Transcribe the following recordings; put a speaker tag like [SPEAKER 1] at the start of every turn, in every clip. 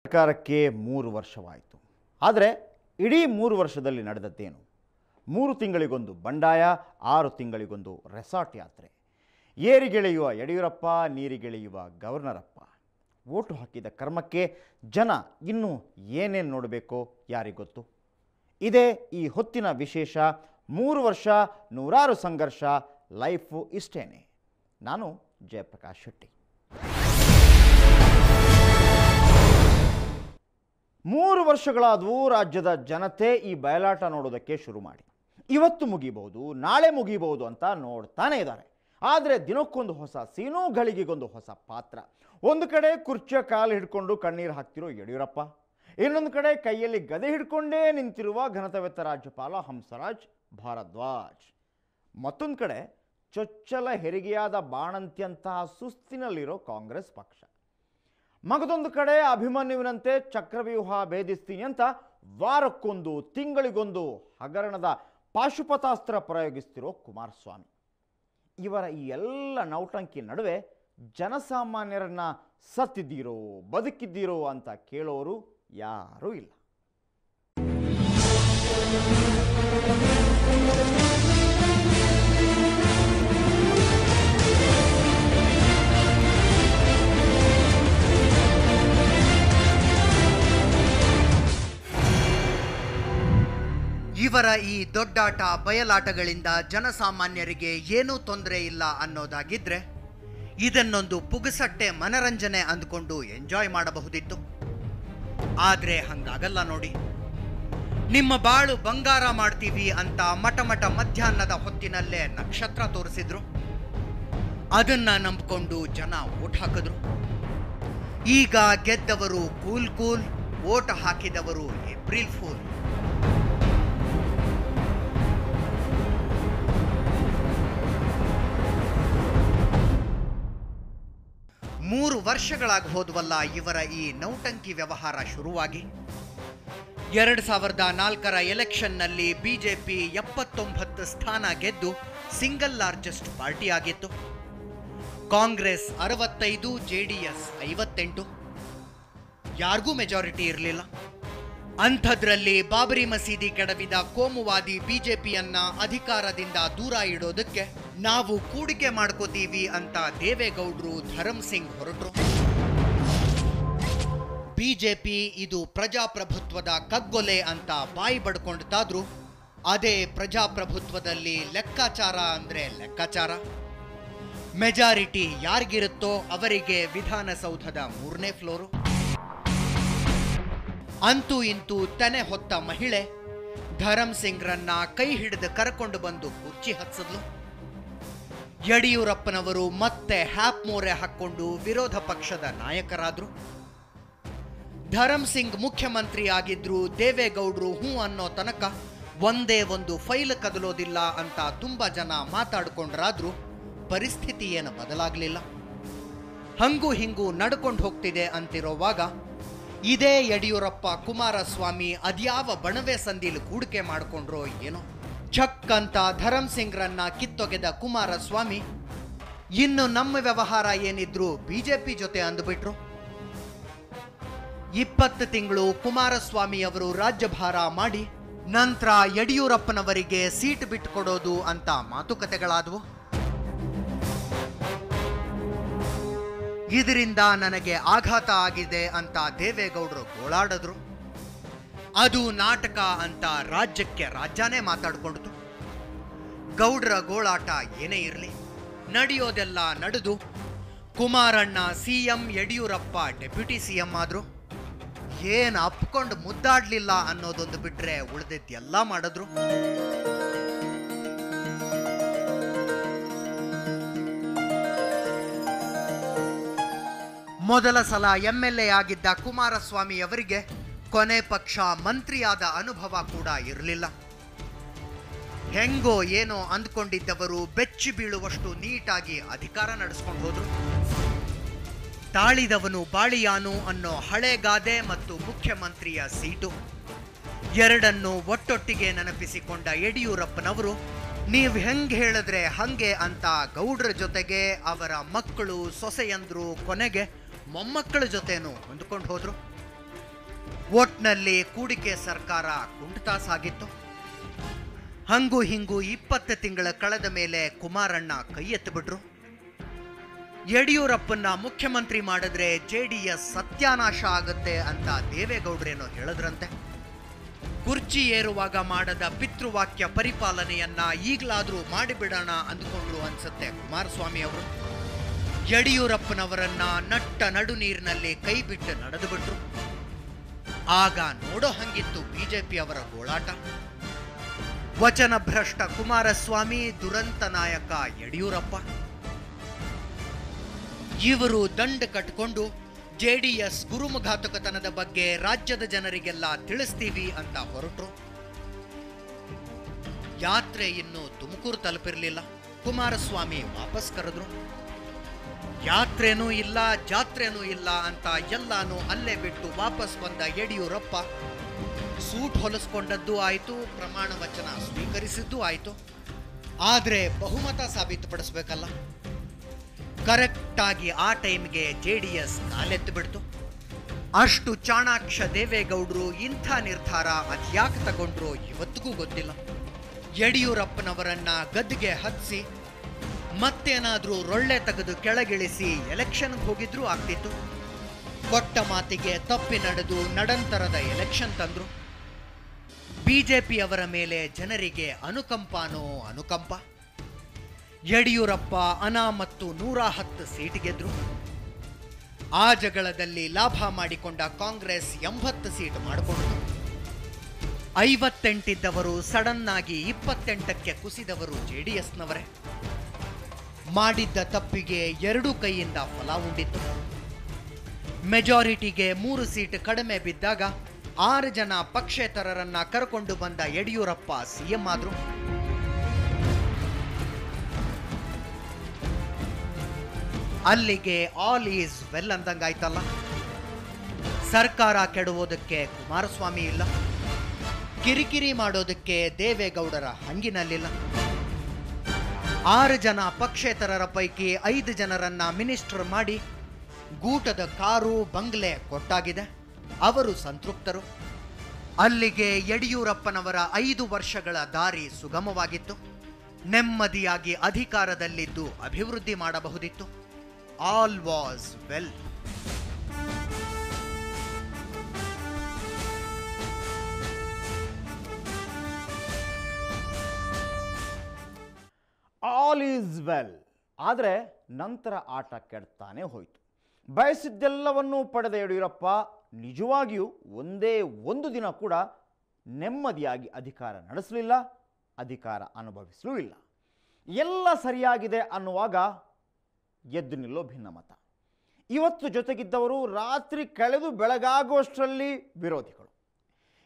[SPEAKER 1] ಸರ್ಕಾರಕ್ಕೆ 3 ವರ್ಷವಾಯಿತು. ಆದರೆ ಇಡೀ 3 ವರ್ಷದಲ್ಲಿ ನಡೆದದ್ದೇನು? 3 ತಿಂಗಳಿಗೊಂದು ಬಂಡಾಯ, 6 ತಿಂಗಳಿಗೊಂದು ರೆಸಾರ್ಟ್ ಯಾತ್ರೆ. ಏರಿಗೆಳೆಯುವ ಯಡಿಯೂರಪ್ಪ, ನೀರಿಗೆಳೆಯುವ ಗವರ್ನರಪ್ಪ. ಓಟು ಹಾಕಿದ ಕರ್ಮಕ್ಕೆ ಜನ ಇನ್ನೂ ಏನೇನು ನೋಡಬೇಕೋ ಯಾರಿಗೊತ್ತು. ಇದೇ ಈ ಹೊತ್ತಿನ ವಿಶೇಷ. 3 ವರ್ಷ, ನೂರಾರು ಸಂಘರ್ಷ, ಲೈಫು ಇಷ್ಟೇನೆ. ನಾನು ಜಯಪ್ರಕಾಶ್ ಶೆಟ್ಟಿ. 3 ವರ್ಷಗಳಾದವು ರಾಜ್ಯದ ಜನತೆ ಈ ಬಯಲಾಟ ನೋಡೋದಕ್ಕೆ ಶುರು ಮಾಡಿ. ಇವತ್ತು ಮುಗಿಬಹುದು, ನಾಳೆ ಮುಗಿಬಹುದು ಅಂತ ನೋಡ್ತಾನೆ ಇದ್ದಾರೆ. ಆದರೆ ದಿನಕ್ಕೊಂದು ಹೊಸ ಸೀನು, ಗಳಿಗೆಗೊಂದು ಹೊಸ ಪಾತ್ರ. ಒಂದು ಕಡೆ ಕುರ್ಚಿಯ ಕಾಲು ಹಿಡ್ಕೊಂಡು ಕಣ್ಣೀರು ಹಾಕ್ತಿರೋ ಯಡಿಯೂರಪ್ಪ, ಇನ್ನೊಂದು ಕಡೆ ಕೈಯಲ್ಲಿ ಗದೆ ಹಿಡ್ಕೊಂಡೇ ನಿಂತಿರುವ ಘನತೆವೆತ್ತ ರಾಜ್ಯಪಾಲ ಹಂಸರಾಜ್ ಭಾರದ್ವಾಜ್. ಮತ್ತೊಂದು ಕಡೆ ಚೊಚ್ಚಲ ಹೆರಿಗೆಯಾದ ಬಾಣಂತಿಯಂತಹ ಸುಸ್ತಿನಲ್ಲಿರೋ ಕಾಂಗ್ರೆಸ್ ಪಕ್ಷ. ಮಗದೊಂದು ಕಡೆ ಅಭಿಮನ್ಯುವಿನಂತೆ ಚಕ್ರವ್ಯೂಹ ಭೇದಿಸ್ತೀನಿ ಅಂತ ವಾರಕ್ಕೊಂದು, ತಿಂಗಳಿಗೊಂದು ಹಗರಣದ ಪಾಶುಪತಾಸ್ತ್ರ ಪ್ರಯೋಗಿಸ್ತಿರೋ ಕುಮಾರಸ್ವಾಮಿ. ಇವರ ಈ ಎಲ್ಲ ನೌಟಂಕಿ ನಡುವೆ ಜನಸಾಮಾನ್ಯರನ್ನ ಸತ್ತಿದ್ದೀರೋ ಬದುಕಿದ್ದೀರೋ ಅಂತ ಕೇಳೋರು ಯಾರೂ ಇಲ್ಲ.
[SPEAKER 2] ಇವರ ಈ ದೊಡ್ಡಾಟ ಬಯಲಾಟಗಳಿಂದ ಜನಸಾಮಾನ್ಯರಿಗೆ ಏನೂ ತೊಂದರೆ ಇಲ್ಲ ಅನ್ನೋದಾಗಿದ್ರೆ ಇದನ್ನೊಂದು ಪುಗಸಟ್ಟೆ ಮನರಂಜನೆ ಅಂದ್ಕೊಂಡು ಎಂಜಾಯ್ ಮಾಡಬಹುದಿತ್ತು. ಆದರೆ ಹಂಗಾಗಲ್ಲ ನೋಡಿ. ನಿಮ್ಮ ಬಾಳು ಬಂಗಾರ ಮಾಡ್ತೀವಿ ಅಂತ ಮಠ ಮಧ್ಯಾಹ್ನದ ಹೊತ್ತಿನಲ್ಲೇ ನಕ್ಷತ್ರ ತೋರಿಸಿದ್ರು. ಅದನ್ನ ನಂಬಿಕೊಂಡು ಜನ ಓಟ್ ಹಾಕಿದ್ರು. ಈಗ ಗೆದ್ದವರು ಕೂಲ್, ಓಟ್ ಹಾಕಿದವರು ಏಪ್ರಿಲ್ ಫೂಲ್. 3 ವರ್ಷಗಳಾಗಿ ಹೋದ್ವಲ್ಲ ಇವರ ಈ ನೌಟಂಕಿ ವ್ಯವಹಾರ ಶುರುವಾಗಿ. 2004ರ ಎಲೆಕ್ಷನ್ನಲ್ಲಿ ಬಿಜೆಪಿ 79 ಸ್ಥಾನ ಗೆದ್ದು ಸಿಂಗಲ್ ಲಾರ್ಜೆಸ್ಟ್ ಪಾರ್ಟಿ ಆಗಿತ್ತು. ಕಾಂಗ್ರೆಸ್ 65, ಜೆಡಿಎಸ್ 58. ಯಾರಿಗೂ ಮೆಜಾರಿಟಿ ಇರಲಿಲ್ಲ. ಅಂಥದ್ರಲ್ಲಿ ಬಾಬರಿ ಮಸೀದಿ ಕೆಡವಿದ ಕೋಮುವಾದಿ ಬಿಜೆಪಿಯನ್ನ ಅಧಿಕಾರದಿಂದ ದೂರ ಇಡೋದಕ್ಕೆ ನಾವು ಕೂಡಿಕೆ ಮಾಡ್ಕೋತೀವಿ ಅಂತ ದೇವೇಗೌಡರು, ಧರಮ್ ಸಿಂಗ್ ಹೊರಟರು. ಬಿಜೆಪಿ ಇದು ಪ್ರಜಾಪ್ರಭುತ್ವದ ಕಗ್ಗೊಲೆ ಅಂತ ಬಾಯಿ ಬಡ್ಕೊಂಡ್ತಾದ್ರು ಅದೇ ಪ್ರಜಾಪ್ರಭುತ್ವದಲ್ಲಿ ಲೆಕ್ಕಾಚಾರ ಅಂದ್ರೆ ಲೆಕ್ಕಾಚಾರ. ಮೆಜಾರಿಟಿ ಯಾರಿಗಿರುತ್ತೋ ಅವರಿಗೆ ವಿಧಾನಸೌಧದ 3ನೇ ಫ್ಲೋರು. ಅಂತೂ ಇಂತೂ ತೆನೆ ಹೊತ್ತ ಮಹಿಳೆ ಧರಮ್ ಸಿಂಗ್ರನ್ನ ಕೈ ಹಿಡಿದು ಕರ್ಕೊಂಡು ಬಂದು ಕುರ್ಚಿ ಹತ್ಸಿದ್ಲು. ಯಡಿಯೂರಪ್ಪನವರು ಮತ್ತೆ ಹ್ಯಾಪ್ ಮೋರೆ ಹಾಕ್ಕೊಂಡು ವಿರೋಧ ಪಕ್ಷದ ನಾಯಕರಾದ್ರು. ಧರಮ್ ಸಿಂಗ್ ಮುಖ್ಯಮಂತ್ರಿ ಆಗಿದ್ರು. ದೇವೇಗೌಡರು ಹೂ ಅನ್ನೋ ತನಕ ಒಂದೇ ಒಂದು ಫೈಲ್ ಕದಲೋದಿಲ್ಲ ಅಂತ ತುಂಬಾ ಜನ ಮಾತಾಡ್ಕೊಂಡ್ರಾದ್ರೂ ಪರಿಸ್ಥಿತಿ ಏನು ಬದಲಾಗಲಿಲ್ಲ. ಹಂಗೂ ಹಿಂಗೂ ನಡ್ಕೊಂಡು ಹೋಗ್ತಿದೆ ಅಂತಿರೋವಾಗ ಇದೇ ಯಡಿಯೂರಪ್ಪ, ಕುಮಾರಸ್ವಾಮಿ ಅದ್ಯಾವ ಬಣವೆ ಸಂದಿಲು ಕೂಡಿಕೆ ಮಾಡಿಕೊಂಡ್ರೋ ಏನೋ. ಛಕ್ ಅಂತ ಧರಮ್ ಸಿಂಗ್ರನ್ನ ಕಿತ್ತೊಗೆದ ಕುಮಾರಸ್ವಾಮಿ ಇನ್ನು ನಮ್ಮ ವ್ಯವಹಾರ ಏನಿದ್ರು ಬಿಜೆಪಿ ಜೊತೆ ಅಂದ್ಬಿಟ್ರು. 20 ತಿಂಗಳು ಕುಮಾರಸ್ವಾಮಿ ಅವರು ರಾಜ್ಯಭಾರ ಮಾಡಿ ನಂತರ ಯಡಿಯೂರಪ್ಪನವರಿಗೆ ಸೀಟ್ ಬಿಟ್ಟುಕೊಡೋದು ಅಂತ ಮಾತುಕತೆಗಳಾದವು. ಇದರಿಂದ ನನಗೆ ಆಘಾತ ಆಗಿದೆ ಅಂತ ದೇವೇಗೌಡರು ಗೋಳಾಡಿದ್ರು. ಅದು ನಾಟಕ ಅಂತ ರಾಜ್ಯಕ್ಕೆ ರಾಜ್ಯನೇ ಮಾತಾಡ್ಕೊಂಡಿತು. ಗೌಡ್ರ ಗೋಳಾಟ ಏನೇ ಇರಲಿ, ನಡೆಯೋದೆಲ್ಲ ನಡೆದು ಕುಮಾರಣ್ಣ ಸಿಎಂ, ಯಡಿಯೂರಪ್ಪ ಡೆಪ್ಯೂಟಿ ಸಿಎಂ ಆದ್ರು. ಏನು ಅಪ್ಕೊಂಡು ಮುದ್ದಾಡ್ಲಿಲ್ಲ ಅನ್ನೋದೊಂದು ಬಿಟ್ರೆ ಉಳಿದಿದ್ದೆಲ್ಲ ಮಾಡಿದ್ರು. ಮೊದಲ ಸಲ MLA ಆಗಿದ್ದ ಕುಮಾರಸ್ವಾಮಿ ಅವರಿಗೆ ಕೊನೆ ಪಕ್ಷ ಮಂತ್ರಿಯಾದ ಅನುಭವ ಕೂಡ ಇರಲಿಲ್ಲ. ಹೆಂಗೋ ಏನೋ ಅಂದ್ಕೊಂಡಿದ್ದವರು ಬೆಚ್ಚಿ ಬೀಳುವಷ್ಟು ನೀಟಾಗಿ ಅಧಿಕಾರ ನಡೆಸ್ಕೊಂಡು ಹೋದ್ರು. ತಾಳಿದವನು ಬಾಳಿಯಾನು ಅನ್ನೋ ಹಳೆಗಾದೆ ಮತ್ತು ಮುಖ್ಯಮಂತ್ರಿಯ ಸೀಟು ಎರಡನ್ನು ಒಟ್ಟೊಟ್ಟಿಗೆ ನೆನಪಿಸಿಕೊಂಡ ಯಡಿಯೂರಪ್ಪನವರು ನೀವು ಹೆಂಗೆ ಹೇಳಿದ್ರೆ ಹಂಗೆ ಅಂತ ಗೌಡ್ರ ಜೊತೆಗೆ ಅವರ ಮಕ್ಕಳು, ಸೊಸೆಯಂದ್ರು, ಕೊನೆಗೆ ಮೊಮ್ಮಕ್ಕಳ ಜೊತೆನೂ ಹೊಂದ್ಕೊಂಡು ಹೋದ್ರು. ಒಟ್ನಲ್ಲಿ ಕೂಡಿಕೆ ಸರ್ಕಾರ ಕುಂಠಿತ ಸಾಗಿತ್ತು. ಹಂಗು ಹಿಂಗು 20 ತಿಂಗಳ ಕಳೆದ ಮೇಲೆ ಕುಮಾರಣ್ಣ ಕೈ ಎತ್ತಿಬಿಟ್ರು. ಯಡಿಯೂರಪ್ಪನ್ನ ಮುಖ್ಯಮಂತ್ರಿ ಮಾಡಿದ್ರೆ ಜೆಡಿಎಸ್ ಸತ್ಯಾನಾಶ ಆಗುತ್ತೆ ಅಂತ ದೇವೇಗೌಡರೇನೋ ಹೇಳಿದ್ರಂತೆ. ಕುರ್ಚಿ ಏರುವಾಗ ಮಾಡದ ಪಿತೃವಾಕ್ಯ ಪರಿಪಾಲನೆಯನ್ನ ಈಗಲಾದ್ರೂ ಮಾಡಿಬಿಡೋಣ ಅಂದ್ಕೊಂಡ್ರು ಅನ್ಸುತ್ತೆ ಕುಮಾರಸ್ವಾಮಿ ಅವರು. ಯಡಿಯೂರಪ್ಪನವರನ್ನ ನಟ್ಟ ನಡು ನೀರಿನಲ್ಲಿ ಕೈ ಬಿಟ್ಟು ನಡೆದು ಬಿಟ್ರು. ಆಗ ನೋಡೋ ಹಂಗಿತ್ತು ಬಿಜೆಪಿ ಅವರ ಗೋಳಾಟ. ವಚನ ಭ್ರಷ್ಟ ಕುಮಾರಸ್ವಾಮಿ, ದುರಂತ ನಾಯಕ ಯಡಿಯೂರಪ್ಪ, ಇವರು ದಂಡ ಕಟ್ಟಿಕೊಂಡು ಜೆಡಿಎಸ್ ಗುರುಮುಘಾತಕತನದ ಬಗ್ಗೆ ರಾಜ್ಯದ ಜನರಿಗೆಲ್ಲ ತಿಳಿಸ್ತೀವಿ ಅಂತ ಹೊರಟರು. ಯಾತ್ರೆ ಇನ್ನು ತುಮಕೂರು ತಲುಪಿರಲಿಲ್ಲ. ಕುಮಾರಸ್ವಾಮಿ ವಾಪಸ್ ಕರೆದ್ರು. ಯಾತ್ರೆನೂ ಇಲ್ಲ, ಜಾತ್ರೆನೂ ಇಲ್ಲ ಅಂತ ಎಲ್ಲಾನು ಅಲ್ಲೇ ಬಿಟ್ಟು ವಾಪಸ್ ಬಂದ ಯಡಿಯೂರಪ್ಪ ಸೂಟ್ ಹೊಲಿಸ್ಕೊಂಡದ್ದು ಆಯಿತು, ಪ್ರಮಾಣ ವಚನ ಸ್ವೀಕರಿಸಿದ್ದು ಆಯಿತು. ಆದರೆ ಬಹುಮತ ಸಾಬೀತುಪಡಿಸ್ಬೇಕಲ್ಲ. ಕರೆಕ್ಟಾಗಿ ಆ ಟೈಮ್ಗೆ ಜೆಡಿಎಸ್ ಕಾಲೆತ್ತು ಬಿಡ್ತು. ಅಷ್ಟು ಚಾಣಾಕ್ಷ ದೇವೇಗೌಡರು ಇಂಥ ನಿರ್ಧಾರ ಅದ್ಯಾಕೆ ತಗೊಂಡ್ರು ಇವತ್ತಿಗೂ ಗೊತ್ತಿಲ್ಲ. ಯಡಿಯೂರಪ್ಪನವರನ್ನ ಗದ್ದಿಗೆ ಹತ್ತಿಸಿ ಮತ್ತೇನಾದ್ರೂ ರೊಳ್ಳೆ ತೆಗೆದು ಕೆಳಗಿಳಿಸಿ ಎಲೆಕ್ಷನ್ಗೆ ಹೋಗಿದ್ರೂ ಆಗ್ತಿತ್ತು. ಕೊಟ್ಟ ಮಾತಿಗೆ ತಪ್ಪಿ ನಡೆದು ನಡಂತರದ ಎಲೆಕ್ಷನ್ ತಂದ್ರು. ಬಿಜೆಪಿಯವರ ಮೇಲೆ ಜನರಿಗೆ ಅನುಕಂಪನೋ ಅನುಕಂಪ. ಯಡಿಯೂರಪ್ಪ ಅನಾಮತ್ತು 110 ಸೀಟ್ ಗೆದ್ರು. ಆ ಜಗಳದಲ್ಲಿ ಲಾಭ ಮಾಡಿಕೊಂಡ ಕಾಂಗ್ರೆಸ್ 80 ಸೀಟ್ ಮಾಡಿಕೊಂಡ್ರು. 58 ಇದ್ದವರು ಸಡನ್ ಆಗಿ 28ಕ್ಕೆ ಕುಸಿದವರು ಜೆಡಿಎಸ್ನವರೇ. ಮಾಡಿದ್ದ ತಪ್ಪಿಗೆ 2 ಕೈಯಿಂದ ಫಲ ಉಂಡಿತ್ತು. ಮೆಜಾರಿಟಿಗೆ 3 ಸೀಟ್ ಕಡಿಮೆ ಬಿದ್ದಾಗ 6 ಜನ ಪಕ್ಷೇತರರನ್ನ ಕರ್ಕೊಂಡು ಬಂದ ಯಡಿಯೂರಪ್ಪ ಸಿಎಂ ಆದ್ರು. ಅಲ್ಲಿಗೆ ಆಲ್ ಈಸ್ ವೆಲ್ ಅಂದಂಗಾಯ್ತಲ್ಲ. ಸರ್ಕಾರ ಕೆಡುವುದಕ್ಕೆ ಕುಮಾರಸ್ವಾಮಿ ಇಲ್ಲ, ಕಿರಿಕಿರಿ ಮಾಡೋದಕ್ಕೆ ದೇವೇಗೌಡರ ಹಂಗಿನಲ್ಲಿಲ್ಲ. 6 ಜನ ಪಕ್ಷೇತರರ ಪೈಕಿ 5 ಜನರನ್ನ ಮಿನಿಸ್ಟರ್ ಮಾಡಿ ಗೂಟದ ಕಾರು ಬಂಗ್ಲೆ ಕೊಟ್ಟಾಗಿದೆ. ಅವರು ಸಂತೃಪ್ತರು. ಅಲ್ಲಿಗೆ ಯಡಿಯೂರಪ್ಪನವರ 5 ವರ್ಷಗಳ ದಾರಿ ಸುಗಮವಾಗಿತ್ತು. ನೆಮ್ಮದಿಯಾಗಿ ಅಧಿಕಾರದಲ್ಲಿದ್ದು ಅಭಿವೃದ್ಧಿ ಮಾಡಬಹುದಿತ್ತು. All was well.
[SPEAKER 1] All is well. ಆದರೆ ನಂತರ ಆಟ ಕೆಡ್ತಾನೆ ಹೋಯಿತು. ಬಯಸಿದ್ದೆಲ್ಲವನ್ನೂ ಪಡೆದ ಯಡಿಯೂರಪ್ಪ ನಿಜವಾಗಿಯೂ ಒಂದೇ ಒಂದು ದಿನ ಕೂಡ ನೆಮ್ಮದಿಯಾಗಿ ಅಧಿಕಾರ ನಡೆಸಲಿಲ್ಲ, ಅಧಿಕಾರ ಅನುಭವಿಸಲೂ ಇಲ್ಲ. ಎಲ್ಲ ಸರಿಯಾಗಿದೆ ಅನ್ನುವಾಗ ಎದ್ದು ನಿಲ್ಲೋ ಭಿನ್ನಮತ. ಇವತ್ತು ಜೊತೆಗಿದ್ದವರು ರಾತ್ರಿ ಕಳೆದು ಬೆಳಗಾಗುವಷ್ಟರಲ್ಲಿ ವಿರೋಧಿಗಳು.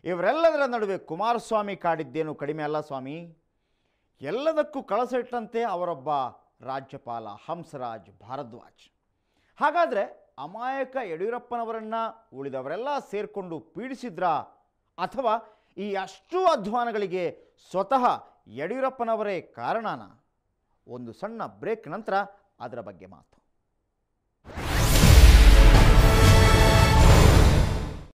[SPEAKER 1] ಇವರೆಲ್ಲದರ ನಡುವೆ ಕುಮಾರಸ್ವಾಮಿ ಕಾಡಿದ್ದೇನು ಕಡಿಮೆ ಅಲ್ಲ ಸ್ವಾಮಿ. ಎಲ್ಲದಕ್ಕೂ ಕಳಸ ಇಟ್ಟಂತೆ ಅವರೊಬ್ಬ ರಾಜ್ಯಪಾಲ ಹಂಸರಾಜ್ ಭಾರದ್ವಾಜ್. ಹಾಗಾದರೆ ಅಮಾಯಕ ಯಡಿಯೂರಪ್ಪನವರನ್ನು ಉಳಿದವರೆಲ್ಲ ಸೇರಿಕೊಂಡು ಪೀಡಿಸಿದ್ರಾ, ಅಥವಾ ಈ ಅಷ್ಟು ಅಧ್ವಾನಗಳಿಗೆ ಸ್ವತಃ ಯಡಿಯೂರಪ್ಪನವರೇ ಕಾರಣನಾ? ಒಂದು ಸಣ್ಣ ಬ್ರೇಕ್ ನಂತರ ಅದರ ಬಗ್ಗೆ ಮಾತು.